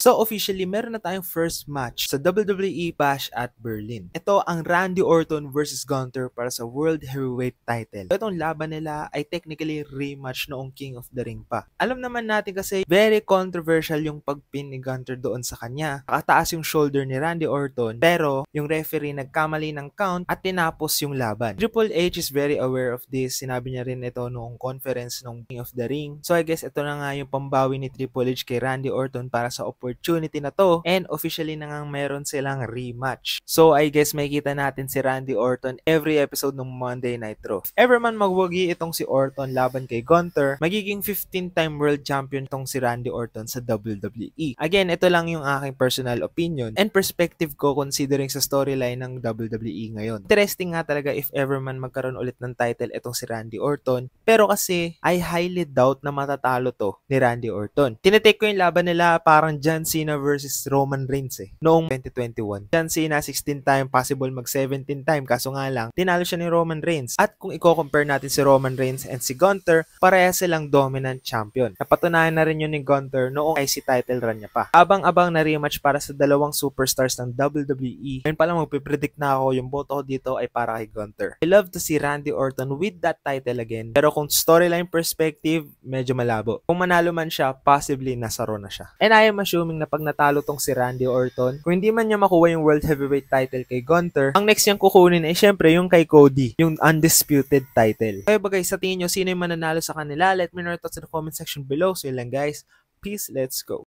So officially, meron na tayong first match sa WWE Bash at Berlin. Ito ang Randy Orton versus Gunther para sa World Heavyweight title. Itong laban nila ay technically rematch noong King of the Ring pa. Alam naman natin kasi very controversial yung pagpin ni Gunther doon sa kanya. Nakataas yung shoulder ni Randy Orton pero yung referee nagkamali ng count at tinapos yung laban. Triple H is very aware of this. Sinabi niya rin ito noong conference ng King of the Ring. So I guess ito na nga yung pambawi ni Triple H kay Randy Orton para sa opportunity na to, and officially na nga meron silang rematch. So I guess makikita natin si Randy Orton every episode ng Monday Night Raw. If ever man magwagi itong si Orton laban kay Gunther, magiging 15-time world champion itong si Randy Orton sa WWE. Again, ito lang yung aking personal opinion and perspective ko considering sa storyline ng WWE ngayon. Interesting nga talaga if ever man magkaroon ulit ng title itong si Randy Orton, pero kasi I highly doubt na matatalo to ni Randy Orton. Tinetake ko yung laban nila parang John Cena versus Roman Reigns noong 2021. John Cena 16-time, possible mag 17-time, kaso nga lang tinalo siya ni Roman Reigns. At kung i-compare natin si Roman Reigns and si Gunther, pareha silang dominant champion. Napatunayan na rin yun ni Gunther noong IC title run niya pa. Abang-abang na rematch para sa dalawang superstars ng WWE. Ngayon palang magpipredict na ako, yung boto ko dito ay para kay Gunther. I love to see Randy Orton with that title again, pero kung storyline perspective, medyo malabo. Kung manalo man siya, possibly nasa Raw na siya. And I am assuming na pag natalo tong si Randy Orton, kung hindi man niya makuha yung World Heavyweight title kay Gunther, ang next niyang kukunin ay syempre yung kay Cody, yung undisputed title. Kaya ba guys, sa tingin nyo, sino yung mananalo sa kanila? Let me know your thoughts in the comment section below. So yun lang guys, peace, let's go.